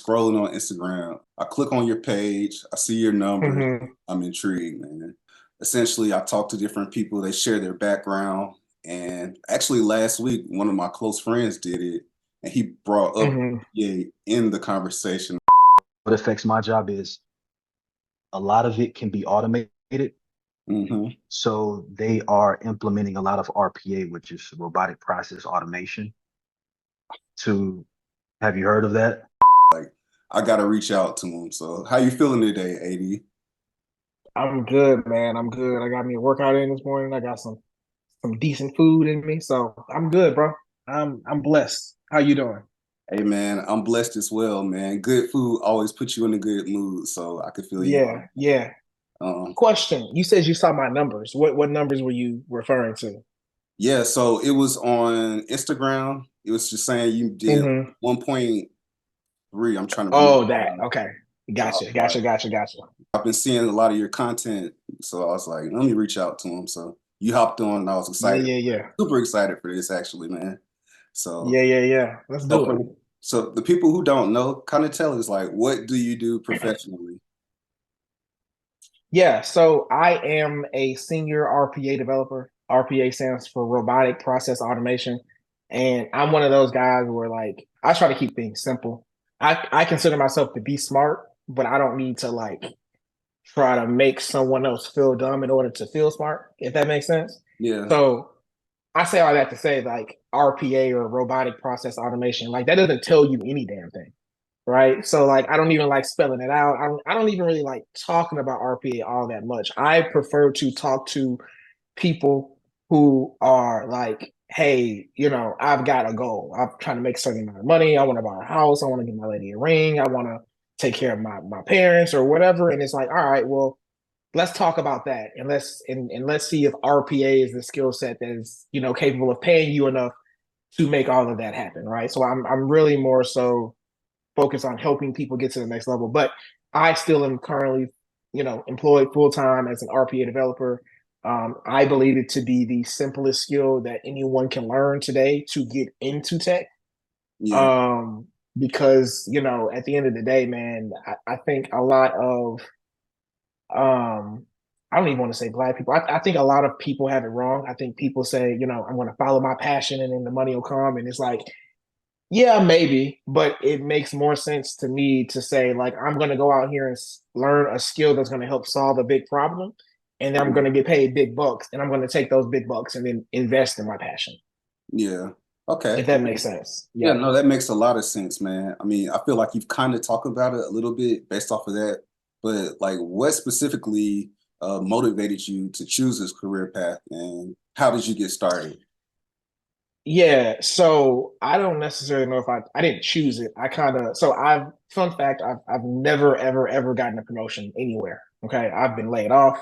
scrolling on Instagram. I click on your page. I see your numbers. Hmm. I'm intrigued, man. Essentially, I talk to different people. They share their background. And actually, last week, one of my close friends did it, and he brought up Hmm. RPA in the conversation. What affects my job is a lot of it can be automated. Hmm. So they are implementing a lot of RPA, which is robotic process automation. To have you heard of that? Like, I got to reach out to him. So, how you feeling today, AD? I'm good, man. I'm good. I got me a workout in this morning. I got some decent food in me, so I'm good, bro. I'm blessed. How you doing? Hey, man, I'm blessed as well, man. Good food always puts you in a good mood. So, I could feel you on Yeah, yeah. that. Question. You said you saw my numbers. What numbers were you referring to? Yeah, so it was on Instagram. It was just saying you did Hmm. 1.3. I'm trying to remember. Oh, that. Okay. So I was Gotcha. like, Gotcha. Gotcha. Gotcha. I've been seeing a lot of your content. So I was like, let me reach out to him. So you hopped on and I was Yeah, excited, yeah, yeah. super excited for this actually, man. So, Yeah, yeah, yeah. Let's so do it. for, so the people who don't know, kind of tell us like, what do you do professionally? Yeah, so I am a senior RPA developer. RPA stands for robotic process automation. And I'm one of those guys where like I try to keep things simple. I consider myself to be smart, but I don't need to like try to make someone else feel dumb in order to feel smart, if that makes sense. Yeah, So I say all that to say like RPA or robotic process automation, like that doesn't tell you any damn thing, right? So like I don't even like spelling it out. I don't even really like talking about RPA all that much. I prefer to talk to people who are like, hey, I've got a goal. I'm trying to make a certain amount of money. I want to buy a house. I want to get my lady a ring. I want to take care of my parents or whatever. And it's like, all right, well, let's talk about that and let's see if RPA is the skill set that is, capable of paying you enough to make all of that happen, right? So I'm really more so focused on helping people get to the next level. But I still am currently, employed full time as an RPA developer. I believe it to be the simplest skill that anyone can learn today to get into tech. yeah, Um, because at the end of the day, man, I think a lot of I don't even want to say black people. I think a lot of people have it wrong. I think people say, I'm going to follow my passion and then the money will come. And it's like, yeah, maybe, but it makes more sense to me to say, like, I'm going to go out here and learn a skill that's going to help solve a big problem. And then I'm going to get paid big bucks and I'm going to take those big bucks and then invest in my passion, yeah. Okay. if that makes sense. Yeah, Yeah. no, that makes a lot of sense, man. I mean, I feel like you've kind of talked about it a little bit based off of that, but like, what specifically motivated you to choose this career path, and how did you get started? Yeah, so I don't necessarily know if I didn't choose it. I kind of so I've fun fact I've never ever gotten a promotion anywhere. Okay, I've been laid off,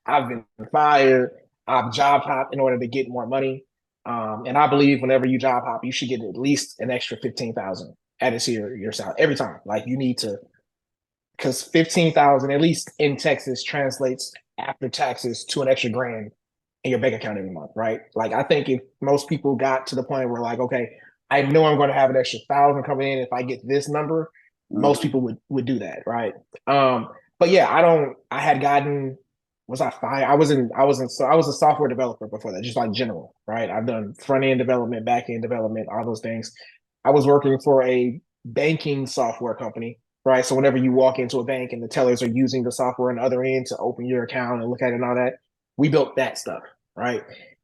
I've been fired, I've job hopped in order to get more money. And I believe whenever you job hop, you should get at least an extra 15,000 added to your salary every time. Like you need to because 15,000 at least in Texas translates after taxes to an extra grand in your bank account every month, right? Like I think if most people got to the point where like, okay, I know I'm going to have an extra 1,000 coming in if I get this number, most Mhm. people would do that, right? But yeah, I don't. I had gotten was I fired? I was a software developer before that, just like general, right? I've done front end development, back end development, all those things. I was working for a banking software company, right? So whenever you walk into a bank and the tellers are using the software on the other end to open your account and look at it and all that, we built that stuff, right?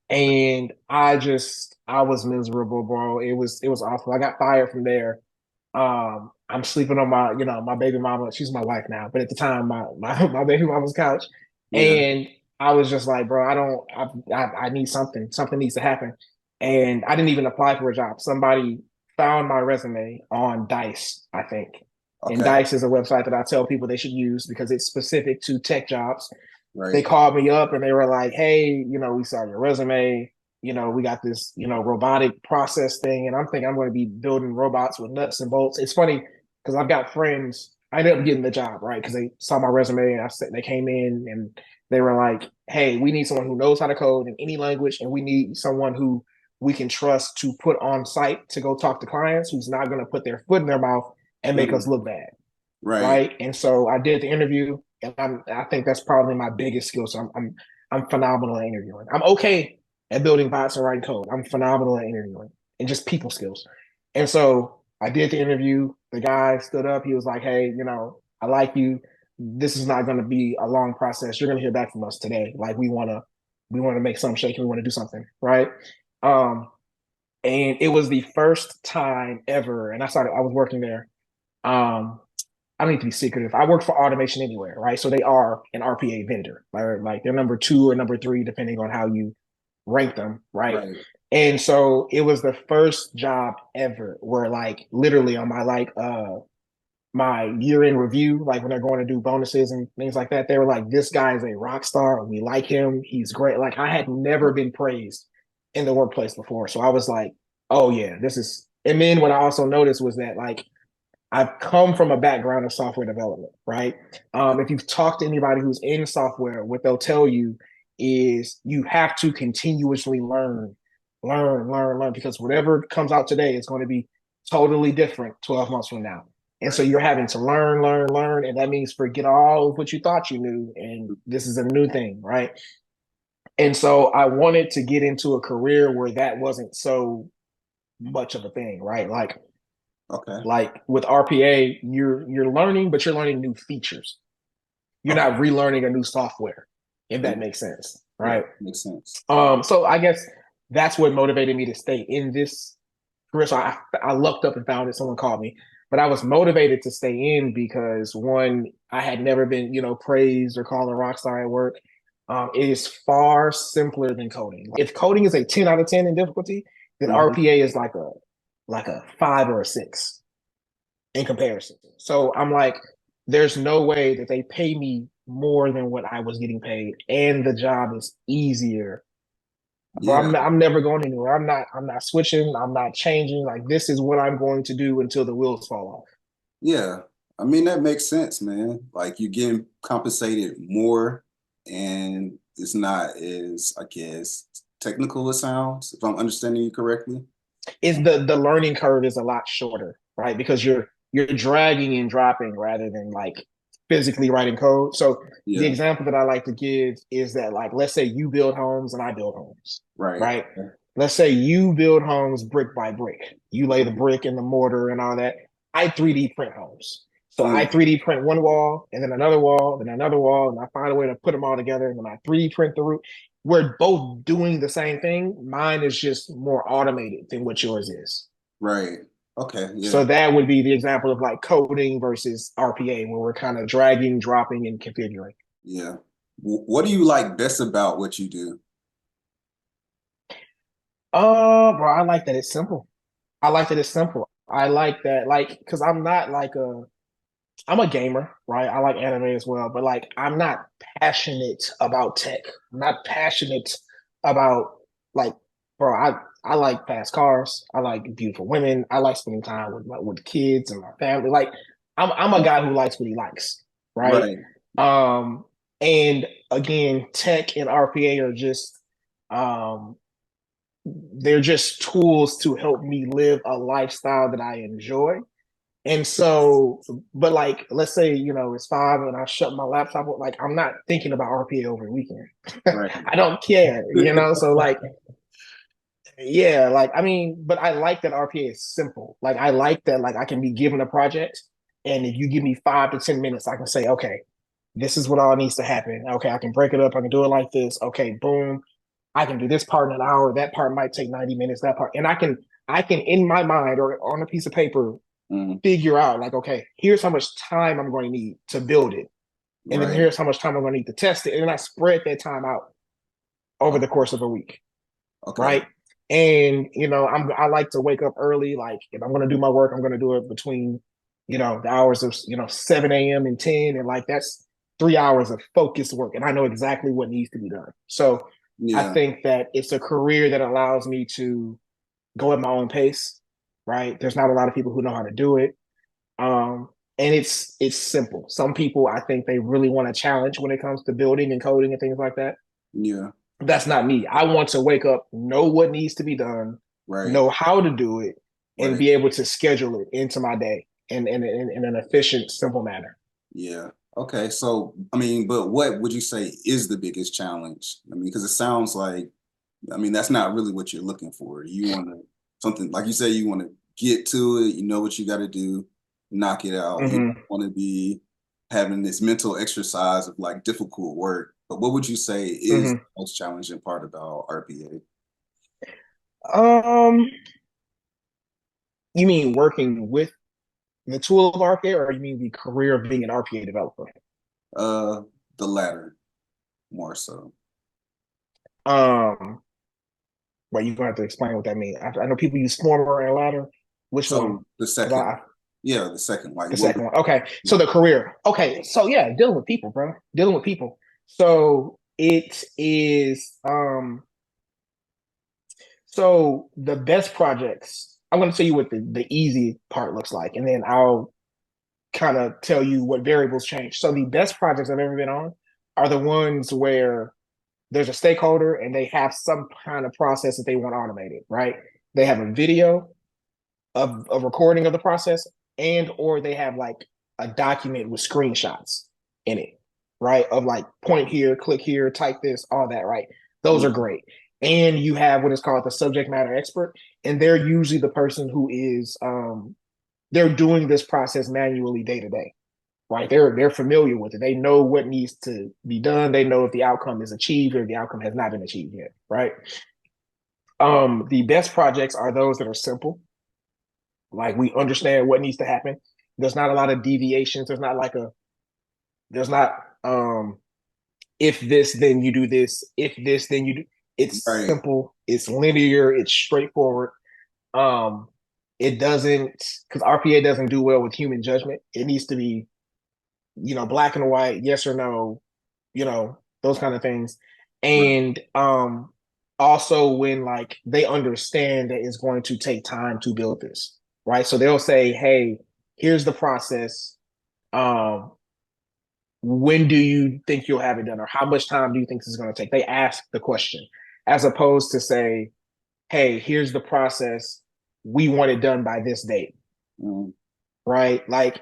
And I was miserable, bro. It was awful. I got fired from there. I'm sleeping on my baby mama. She's my wife now, but at the time, my baby mama's couch, Yeah. and I was just like, bro, I don't, I need something. Something needs to happen, and I didn't even apply for a job. Somebody found my resume on Dice, I think, and Okay. Dice is a website that I tell people they should use because it's specific to tech jobs. They Right. called me up and they were like, hey, we saw your resume. We got this, robotic process thing. And I'm thinking I'm going to be building robots with nuts and bolts. It's funny because I've got friends. I ended up getting the job, right? Because they saw my resume and I said they came in and they were like, hey, we need someone who knows how to code in any language. And we need someone who we can trust to put on site to go talk to clients who's not going to put their foot in their mouth and make us look bad. Right. Right. And so I did the interview, and I think that's probably my biggest skill. So I'm phenomenal at interviewing. I'm okay at building bots and writing code. I'm phenomenal at interviewing and just people skills. And so I did the interview. The guy stood up. He was like, "Hey, I like you. This is not going to be a long process. You're going to hear back from us today. Like we want to make something shake, and we want to do something, right?" Um, and it was the first time ever. And I was working there. I don't need to be secretive. I work for Automation Anywhere, right? So they are an RPA vendor, right? Like they're number 2 or number 3, depending on how you rank them, right? Right. And so it was the first job ever where like literally on my year-end review, like when they're going to do bonuses and things like that, they were like, this guy is a rock star. We like him. He's great. Like I had never been praised in the workplace before. So I was like, oh yeah, this is. And then what I also noticed was that like I've come from a background of software development, right? If you've talked to anybody who's in software, what they'll tell you is you have to continuously learn, because whatever comes out today is going to be totally different 12 months from now. And so you're having to learn, and that means forget all of what you thought you knew, and this is a new thing, right? And so I wanted to get into a career where that wasn't so much of a thing, right? Okay. Like with RPA, you're learning, but you're learning new features. You're not relearning a new software, if that makes sense, right? Yeah, makes sense. So I guess that's what motivated me to stay in this career. So I looked up and found it. Someone called me, but I was motivated to stay in because one, I had never been, praised or called a rock star at work. It is far simpler than coding. If coding is a 10 out of 10 in difficulty, then RPA is like a 5 or a 6 in comparison. So I'm like, there's no way that they pay me more than what I was getting paid, and the job is easier. But Yeah. I'm never going anywhere. I'm not switching. I'm not changing. Like this is what I'm going to do until the wheels fall off. Yeah. I mean, that makes sense, man. Like you're getting compensated more and it's not as, I guess, technical as sounds, if I'm understanding you correctly. Is the learning curve is a lot shorter, right? Because you're dragging and dropping rather than like physically writing code. So the Yeah. example that I like to give is that like let's say you build homes and I build homes, Right. right? Let's say you build homes brick by brick. You lay the brick and the mortar and all that. I 3D print homes. So I 3D print one wall and then another wall, then another wall, and I find a way to put them all together, and then I 3D print the roof. We're both doing the same thing. Mine is just more automated than what yours is. Right. Okay. Yeah. So that would be the example of like coding versus RPA, where we're kind of dragging, dropping, and configuring. Yeah. What do you like best about what you do? Bro, I like that it's simple. I like that it's simple. I like that, like, because I'm a gamer, right? I like anime as well, but like I'm not passionate about tech. I'm not passionate about like, bro. I like fast cars. I like beautiful women. I like spending time with kids and my family. Like I'm a guy who likes what he likes, right? Right. Um, and again, tech and RPA are just um they're just tools to help me live a lifestyle that I enjoy. And so, but like, let's say, it's 5 and I shut my laptop, like, I'm not thinking about RPA over the weekend. Right. I don't care, So, like, yeah, like, I mean, but I like that RPA is simple. Like, I like that, like, I can be given a project, and if you give me 5 to 10 minutes, I can say, okay, this is what all needs to happen. Okay, I can break it up. I can do it like this. Okay, boom. I can do this part in an hour. That part might take 90 minutes. That part, and I can in my mind or on a piece of paper figure out like, okay, here's how much time I'm going to need to build it. And then Right. here's how much time I'm going to need to test it. And then I spread that time out over the course of a week. Okay. Right. And, I like to wake up early. Like if I'm going to do my work, I'm going to do it between, the hours of, 7 a.m. and 10. And like, that's 3 hours of focused work. And I know exactly what needs to be done. So I think that it's a career that allows me to go at my own pace. Right. There's not a lot of people who know how to do it. And it's simple. Some people, I think they really want a challenge when it comes to building and coding and things like that. Yeah. That's not me. I want to wake up, know what needs to be done, Right. know how to do it, and Right. be able to schedule it into my day. in an efficient, simple manner. Yeah. Okay. So, I mean, but what would you say is the biggest challenge? I mean, because it sounds like, I mean, that's not really what you're looking for. You want to something like you say, you want to get to it, you know what you got to do, knock it out. You Mm-hmm. want to be having this mental exercise of like difficult work. But what would you say is the Mm-hmm. most challenging part about RPA? Um, you mean working with the tool of RPA, or you mean the career of being an RPA developer? Uh, the latter more so. Um, well, you're gonna have to explain what that means. I know people use former and latter. Which one? So the Because second, yeah, the second, like the what second would, one. Okay, so yeah. the career. Okay, so yeah, dealing with people, bro. Dealing with people. So it is. So the best projects. I'm gonna tell you what the easy part looks like, and then I'll kind of tell you what variables change. So the best projects I've ever been on are the ones where there's a stakeholder and they have some kind of process that they want automated, right? They have a video of a recording of the process, and or they have like a document with screenshots in it, right? Of like point here, click here, type this, all that, right? Those are Yeah. great. And you have what is called the subject matter expert, and they're usually the person who is they're doing this process manually day to day, right? They're familiar with it. They know what needs to be done. They know if the outcome is achieved or the outcome has not been achieved yet, right? The best projects are those that are simple. Like we understand what needs to happen. There's not a lot of deviations. There's not if this then you do this, if this then you do. It's Right. simple, it's linear, it's straightforward. Um it doesn't, because RPA doesn't do well with human judgment. It needs to be, black and white, yes or no, those kind of things. Right. And also when like they understand that it's going to take time to build this, right? So they'll say, hey, here's the process. Um, when do you think you'll have it done? Or how much time do you think this is going to take? They ask the question as opposed to say, hey, here's the process. We want it done by this date, Mm, right? Like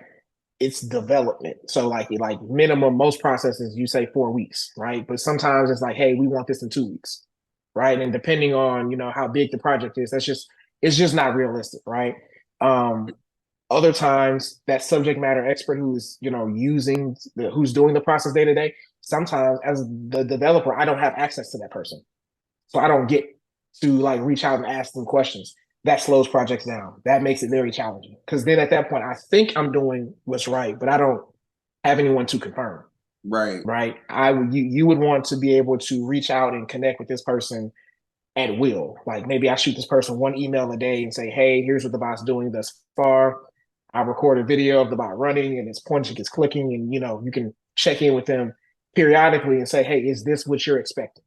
it's development. So like minimum most processes you say 4 weeks, right? But sometimes it's like, hey, we want this in 2 weeks, right? And depending on how big the project is, it's just not realistic, right? Um, Other times that subject matter expert who's who's doing the process day to day. Sometimes as the developer, I don't have access to that person, so I don't get to like reach out and ask them questions. That slows projects down. That makes it very challenging because then at that point, I think I'm doing what's right, but I don't have anyone to confirm. right. Right? You would want to be able to reach out and connect with this person at will. Like maybe I shoot this person one email a day and say, "Hey, here's what the bot's doing thus far." I record a video of the bot running and it's pointing, it's clicking, and you can check in with them periodically and say, "Hey, is this what you're expecting?"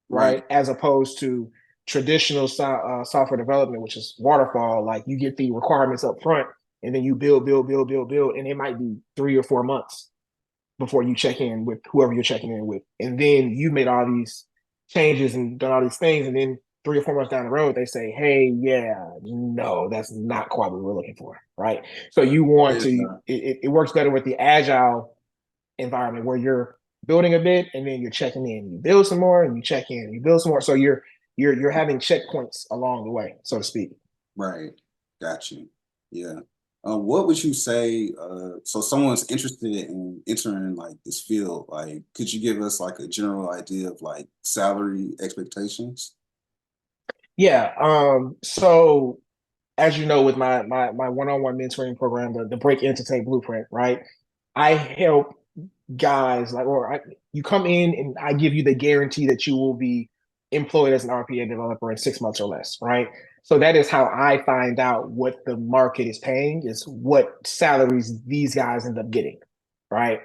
Right. Right? As opposed to traditional software development, which is waterfall. Like you get the requirements up front, and then you build, build, build, build, build, and it might be 3 or 4 months before you check in with whoever you're checking in with, and then you made all these changes and done all these things, and then 3 or 4 months down the road, they say, "Hey, yeah, no, that's not quite what we're looking for," right? So you want to. Yeah. It works better with the agile environment where you're building a bit and then you're checking in. You build some more and you check in. You build some more. So you're having checkpoints along the way, so to speak. Right. Got you. Yeah. What would you say? So someone's interested in entering like this field. Like, could you give us like a general idea of like salary expectations? Yeah. So as you know, with my one-on-one mentoring program, the Break Entity Blueprint, right? I help guys you come in and I give you the guarantee that you will be employed as an RPA developer in 6 months or less, right? So that is how I find out what the market is paying, is what salaries these guys end up getting, right?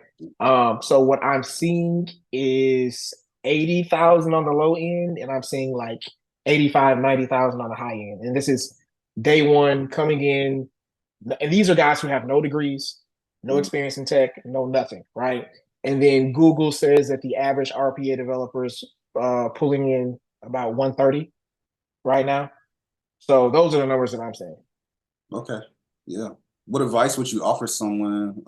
So what I'm seeing is 80,000 on the low end, and I'm seeing like 85, 90,000 on the high end. And this is day one coming in, and these are guys who have no degrees, no Mm, experience in tech, no nothing, right? And then Google says that the average RPA developers pulling in about 130 right now. So those are the numbers that I'm saying. okay. Yeah. what advice would you offer someone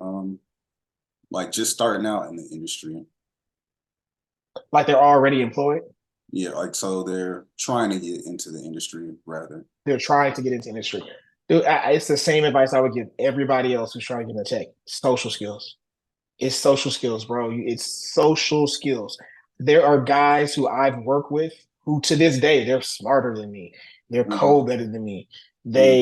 like just starting out in the industry? Like they're already employed. Yeah, like so they're trying to get into the industry rather. They're trying to get into industry. Dude, it's the same advice I would give everybody else who's trying to get into tech. Social skills. It's social skills, bro. It's social skills. There are guys who I've worked with who, to this day, they're smarter than me. They're Mhm. code better than me. Mhm.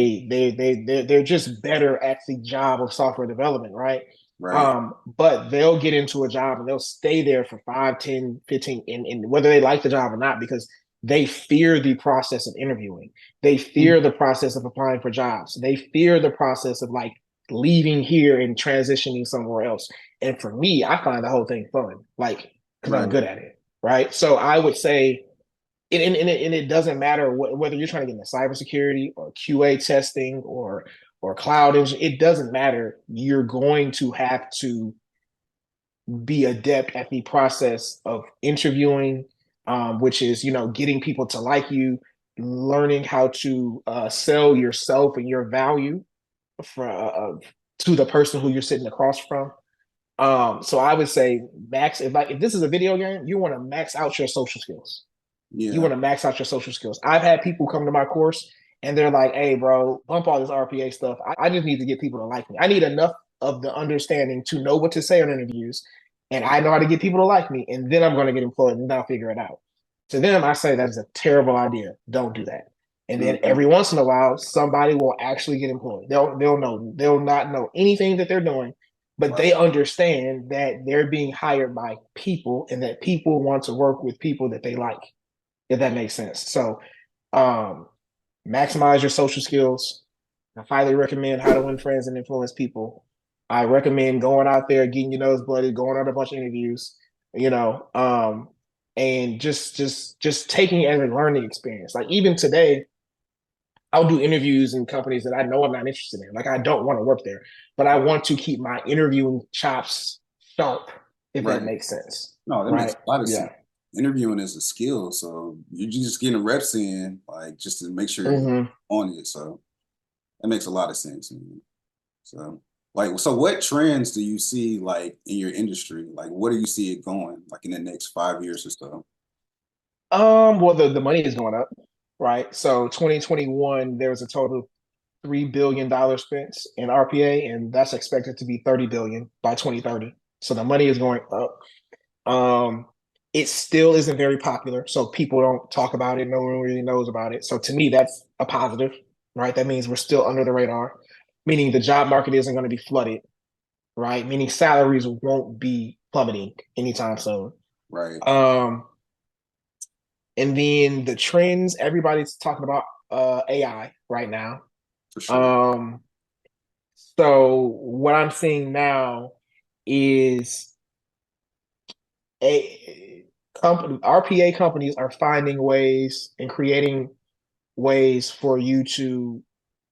They're just better at the job of software development, right? Right, But they'll get into a job and they'll stay there for 5, 10, 15, and whether they like the job or not, because they fear the process of interviewing. They fear the process of applying for jobs. They fear the process of like leaving here and transitioning somewhere else. And for me, I find the whole thing fun, like, because I'm right, good at it, right? So I would say, and it doesn't matter whether you're trying to get into cybersecurity or QA testing or cloud engineering, it doesn't matter. You're going to have to be adept at the process of interviewing, which is, getting people to like you, learning how to sell yourself and your value for, to the person who you're sitting across from. So I would say max, if this is a video game, you want to max out your social skills. You yeah, want to max out your social skills. I've had people come to my course and they're like, "Hey, bro, bump all this RPA stuff. I just need to get people to like me. I need enough of the understanding to know what to say on interviews, and I know how to get people to like me, and then I'm going to get employed, and then I'll figure it out." To them, I say that's a terrible idea. Don't do that. And then mhm, every once in a while, somebody will actually get employed. They'll not know anything that they're doing, but right, they understand that they're being hired by people and that people want to work with people that they like, if that makes sense. So, um, maximize your social skills. I highly recommend How to Win Friends and Influence People. I recommend going out there, getting your nose blooded, going on a bunch of interviews, you know, and just taking it as a learning experience. Like even today, I'll do interviews in companies that I know I'm not interested in. Like I don't want to work there, but I want to keep my interviewing chops sharp, if that right. makes sense. No, that makes Right? a lot of Yeah. sense. Interviewing is a skill, so you're just getting reps in, like just to make sure you're Mm-hmm. on it. So that makes a lot of sense. Man. So, like, so what trends do you see like in your industry? Like, where do you see it going, like in the next 5 years or so? Well, the money is going up, right? So 2021, there was a total of $3 billion spent in RPA, and that's expected to be 30 billion by 2030. So the money is going up. Um, it still isn't very popular, so people don't talk about it. No one really knows about it. So to me, that's a positive, right? That means we're still under the radar, meaning the job market isn't going to be flooded, right? Meaning salaries won't be plummeting anytime soon. Right, Um, and then the trends, everybody's talking about AI right now. for sure. Um, so what I'm seeing now is a company RPA companies are finding ways and creating ways for you to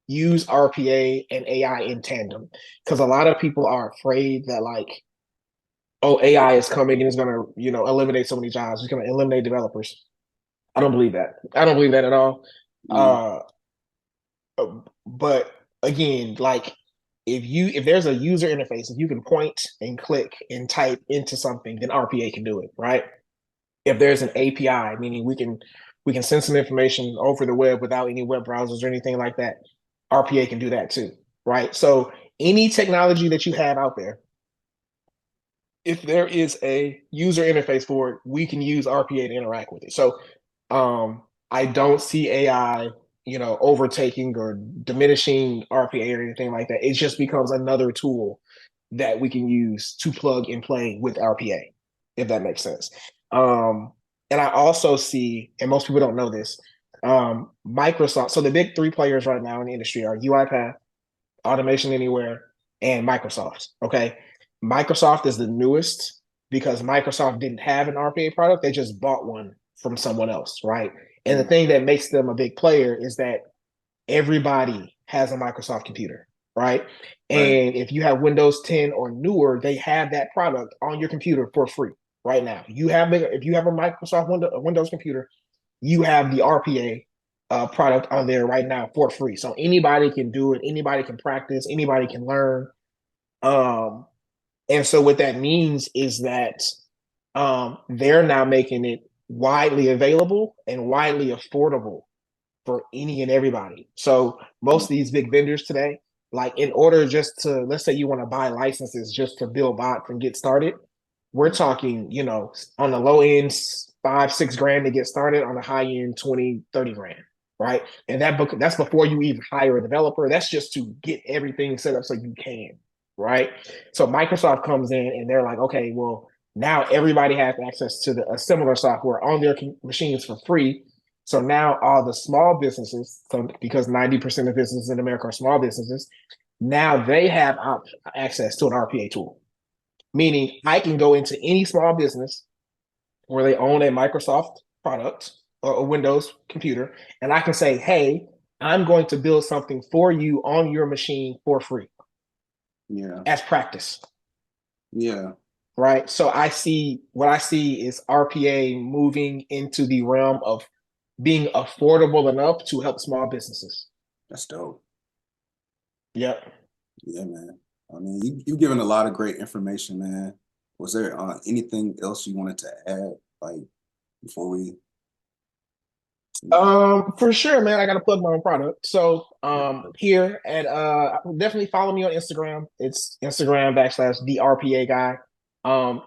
use RPA and AI in tandem. Because a lot of people are afraid that like, oh, AI is coming and it's gonna, eliminate so many jobs. It's gonna eliminate developers. I don't believe that. I don't believe that at all. Mm, Uh, but again, like if there's a user interface, if you can point and click and type into something, then RPA can do it, right? If there's an API, meaning we can send some information over the web without any web browsers or anything like that, RPA can do that too, right? So any technology that you have out there, if there is a user interface for it, we can use RPA to interact with it. So I don't see AI, overtaking or diminishing RPA or anything like that. It just becomes another tool that we can use to plug and play with RPA, if that makes sense. Um, and I also see, and most people don't know this, Microsoft. So the big three players right now in the industry are UiPath, Automation Anywhere, and Microsoft. Okay. Microsoft is the newest because Microsoft didn't have an RPA product. They just bought one from someone else, right? And the mm, thing that makes them a big player is that everybody has a Microsoft computer, right? right, And if you have Windows 10 or newer, they have that product on your computer for free right now. If you have a Microsoft Windows computer, you have the RPA product on there right now for free. So anybody can do it, anybody can practice, anybody can learn. And so what that means is that they're now making it widely available and widely affordable for any and everybody. So most of these big vendors today, like in order just to, let's say you want to buy licenses just to build bots and get started, we're talking, on the low end, 5-6 grand to get started, on the high end, 20-30 grand. Right. And that's before you even hire a developer. That's just to get everything set up so you can. Right. So Microsoft comes in and they're like, okay, well, now everybody has access to a similar software on their machines for free. So now all the small businesses, because 90% of businesses in America are small businesses, now they have access to an RPA tool. Meaning I can go into any small business where they own a Microsoft product or a Windows computer, and I can say, hey, I'm going to build something for you on your machine for free. Yeah. As practice. Yeah. Right. So what I see is RPA moving into the realm of being affordable enough to help small businesses. That's dope. Yep. Yeah, man. I mean, you've given a lot of great information, man. Was there anything else you wanted to add, like before we? For sure, man. I gotta plug my own product. So here at definitely follow me on Instagram. It's Instagram / the RPA guy.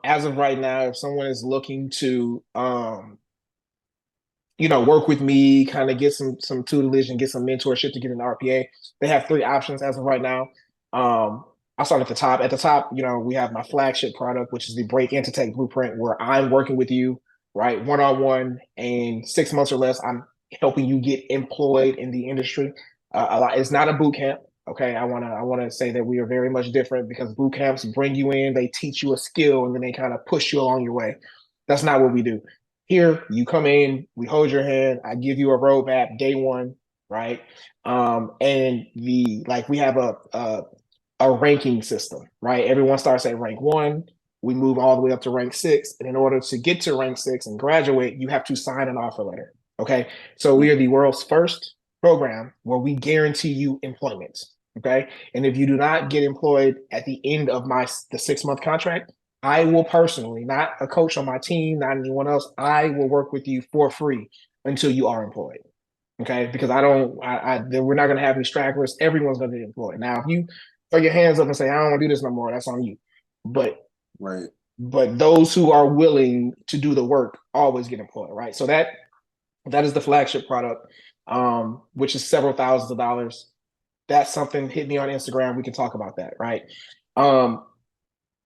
As of right now, if someone is looking to work with me, kind of get some tutelage and get some mentorship to get an RPA, they have 3 options as of right now. I'll start at the top. At the top, we have my flagship product, which is the Break Into Tech Blueprint, where I'm working with you, right, one-on-one, and 6 months or less, I'm helping you get employed in the industry. It's not a boot camp. Okay, I wanna say that we are very much different, because boot camps bring you in, they teach you a skill, and then they kind of push you along your way. That's not what we do. Here, you come in, we hold your hand, I give you a roadmap day one, right? And we have a ranking system, right? Everyone starts at rank 1. We move all the way up to rank 6. And in order to get to rank 6 and graduate, you have to sign an offer letter. Okay. So we are the world's first program where we guarantee you employment. Okay. And if you do not get employed at the end of the 6-month contract, I will personally, not a coach on my team, not anyone else, I will work with you for free until you are employed. Okay. Because we're not going to have any stragglers. Everyone's going to be employed. Now, if you throw your hands up and say, I don't want to do this no more, that's on you. But right. But those who are willing to do the work always get employed, right? So that is the flagship product, which is several thousands of dollars. That's something. Hit me on Instagram. We can talk about that, right?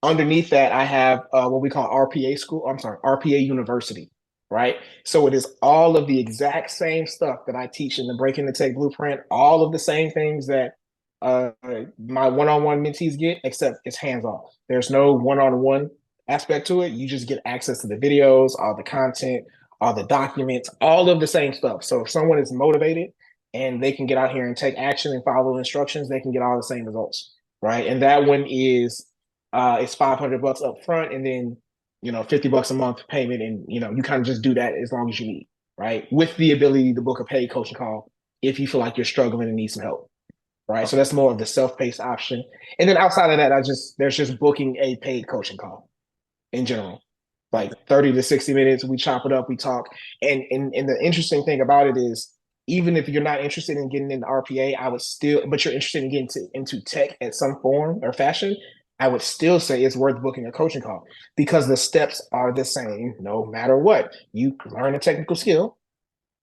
Underneath that, I have what we call RPA school. I'm sorry, RPA University, right? So it is all of the exact same stuff that I teach in the Break Into Tech Blueprint, all of the same things that my one-on-one mentees get, except it's hands-off. There's no one-on-one aspect to it. You just get access to the videos, all the content, all the documents, all of the same stuff. So if someone is motivated and they can get out here and take action and follow instructions, they can get all the same results, right? And that one is it's $500 up front, and then $50 a month payment, and you kind of just do that as long as you need, right? With the ability to book a paid coaching call if you feel like you're struggling and need some help. Right. So that's more of the self-paced option. And then outside of that, there's just booking a paid coaching call in general. Like 30 to 60 minutes, we chop it up, we talk. And the interesting thing about it is, even if you're not interested in getting into RPA, but you're interested in getting into tech in some form or fashion, I would still say it's worth booking a coaching call, because the steps are the same no matter what. You learn a technical skill,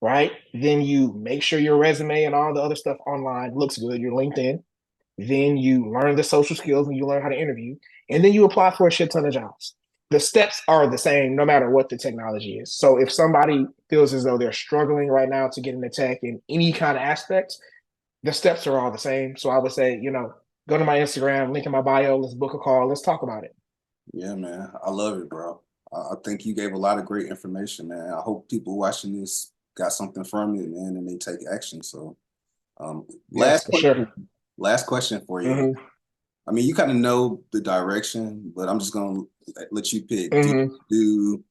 right? Then you make sure your resume and all the other stuff online looks good, your LinkedIn. Then you learn the social skills and you learn how to interview. And then you apply for a shit ton of jobs. The steps are the same no matter what the technology is. So if somebody feels as though they're struggling right now to get into tech in any kind of aspect, the steps are all the same. So I would say, go to my Instagram, link in my bio, let's book a call, let's talk about it. Yeah, man. I love it, bro. I think you gave a lot of great information, man. I hope people watching this got something from it, man, and they take action. So Yes, for sure. Last question for you. Mm-hmm. I mean, you kind of know the direction, but I'm just gonna let you pick. Mm-hmm. Do you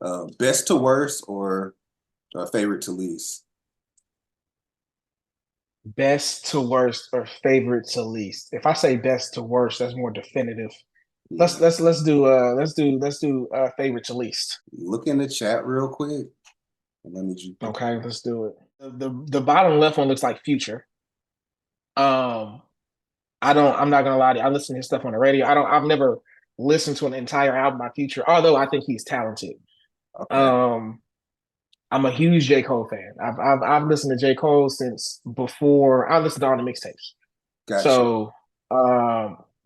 do best to worst or favorite to least? Best to worst or favorite to least. If I say best to worst, that's more definitive. Yeah. Let's do favorite to least. Look in the chat real quick. And let me just pick. Okay, let's do it. The bottom left one looks like Future. Um, I'm not gonna lie to you. I listen to his stuff on the radio. I've never listened to an entire album by Future, although I think he's talented. Okay. Um, I'm a huge J. Cole fan. I've listened to J. Cole since before I listened to all the mixtapes. Gotcha. So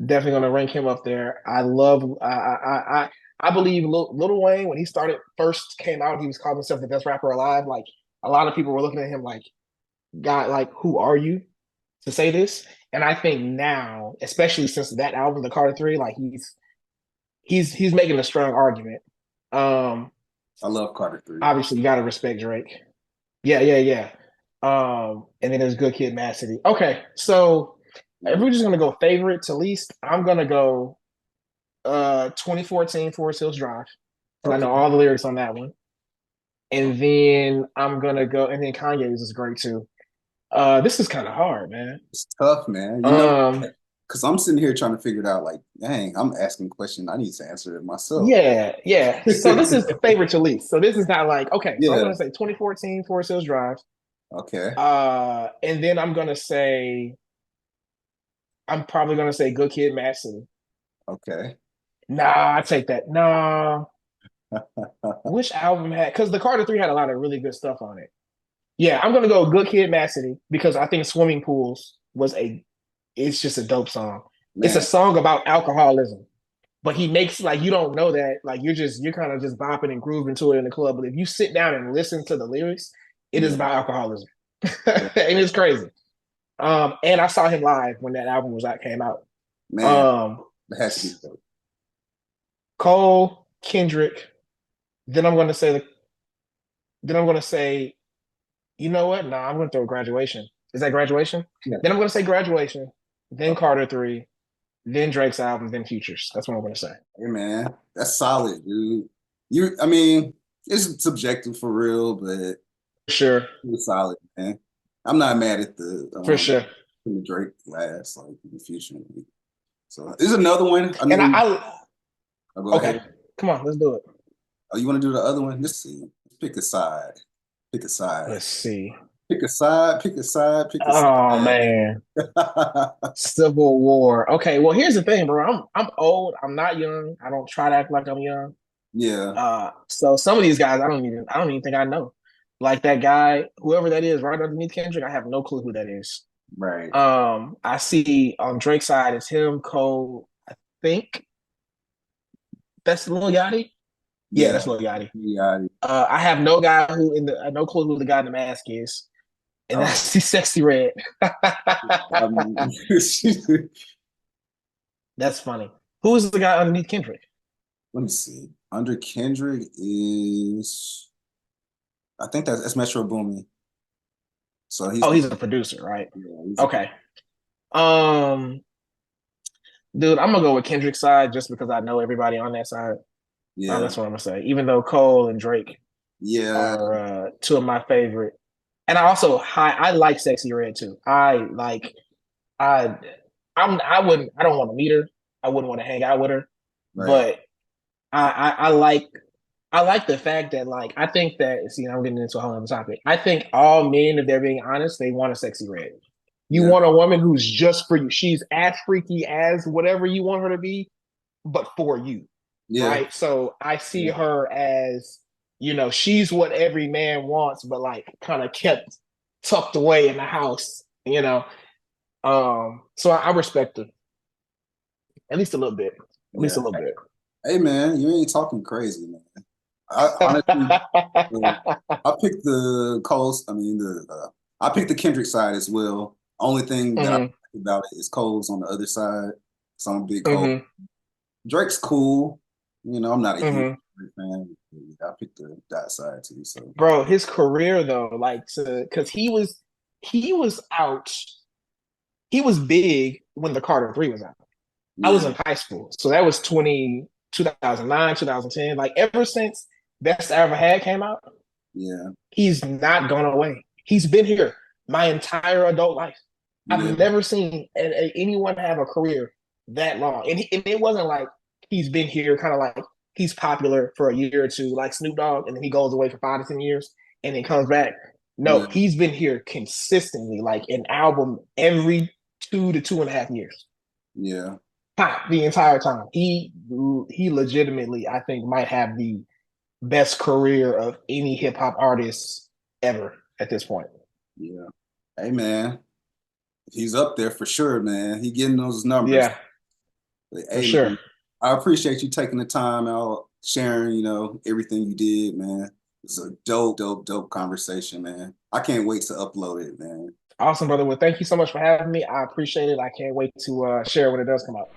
definitely gonna rank him up there. I love I believe Lil Wayne when he started first came out, he was calling himself the best rapper alive. Like a lot of people were looking at him like, God, like who are you to say this? And I think now, especially since that album, The Carter Three, like he's making a strong argument. Um, I love Carter 3. Obviously, you got to respect Drake. Yeah, yeah, yeah. And then there's Good Kid, Mad City. Okay, so if we're just gonna go favorite to least, I'm gonna go 2014 Forest Hills Drive because I Okay. know all the lyrics on that one. And then I'm gonna go, and then Kanye's is great too. This is kind of hard, man. It's tough, man. Um, Because I'm sitting here trying to figure it out, like, dang, I'm asking a question. I need to answer it myself. yeah, yeah. So this is favorite to least. So this is not like okay. So I'm Yeah. gonna say 2014 Forest Hills Drive. Okay. And then I'm probably gonna say Good Kid, Mad City. Okay. Nah, I take that. Nah, which album had? Because the Carter Three had a lot of really good stuff on it. Yeah, I'm gonna go Good Kid, Mad City because I think Swimming Pools was a. It's just a dope song. It's a Man. song about alcoholism, but he makes like you don't know that. Like you're kind of just bopping and grooving to it in the club. But if you sit down and listen to the lyrics, it is Yeah. about alcoholism, Yeah. and it's crazy. And I saw him live when that album came out. Man. Um, It has to be dope. Cole, Kendrick. Then I'm going to say the. Then I'm going to say, you know what? Nah, I'm going to throw Graduation. Is that Graduation? Yeah. Then I'm going to say Graduation. Then Carter Three. Then Drake's album. Then Futures. That's what I'm going to say. Hey, man. That's solid, dude. It's subjective for real, but For sure. it's solid, man. I'm not mad at For sure. the Drake last, like in the future. So there's another one. I And mean, I I'll go okay. ahead. Come on, let's do it. Oh, you want to do the other one? Let's see. Pick a side. Pick a side. Let's see. Pick a side. Pick a side. Pick a Oh side. man, Civil War. Okay, well here's the thing, bro. I'm old. I'm not young. I don't try to act like I'm young. Yeah. So some of these guys I don't even think I know. Like that guy, whoever that is, right underneath Kendrick, I have no clue who that is. Right. I see on Drake's side it's him, Cole. I think that's Lil Yachty. Yeah, Yeah. that's Lil Yachty. Yeah. I have no guy no clue who the guy in the mask is, and Oh, that's the Sexy Red. I mean, That's funny. Who is the guy underneath Kendrick? let me see. Under Kendrick is, I think that's Metro Boomin. So Oh, he's a producer, right? yeah, Okay. Um, dude, I'm gonna go with Kendrick's side just because I know everybody on that side. yeah, That's what I'm gonna say. Even though Cole and Drake yeah, are two of my favorite, and I like Sexy Red too. I I don't want to meet her. I wouldn't want to hang out with her, right. but I like the fact that like I think that see I'm getting into a whole other topic. I think all men, if they're being honest, they want a sexy red. You Yeah, want a woman who's just for you. She's as freaky as whatever you want her to be, but for you, yeah, right? So I see yeah, her as she's what every man wants, but like kind of kept tucked away in the house. So I respect her at least a little bit, at least yeah. a little bit. Hey, man, you ain't talking crazy, man. I honestly, I picked the Coles. I mean, I picked the Kendrick side as well. Only thing that I hmm like about it is Cole's on the other side. So I'm a big Cole. hmm Drake's cool. I'm not a huge hmm Drake fan. I picked that side too. So Bro, his career though, like because he was out, he was big when the Carter Three was out. I was yeah, in high school, so that was 2009, 2010. Like ever since Best I Ever Had came out, yeah, he's not gone away. He's been here. my entire adult life. Yeah. I've never seen anyone have a career that long. And it wasn't like he's been here kind of like he's popular for a year or two, like Snoop Dogg, and then he goes away for 5 to 10 years and then comes back. Yeah. No, he's been here consistently, like an album every 2 to 2.5 years. Yeah. The entire time. He legitimately, I think, might have the best career of any hip hop artist ever at this point. Yeah. Hey man, he's up there for sure, man. He getting those numbers. Yeah, But, for hey sure. man, I appreciate you taking the time out, sharing, everything you did, man. It's a dope conversation, man. I can't wait to upload it, man. Awesome, brother. Well, thank you so much for having me. I appreciate it. I can't wait to share when it does come out.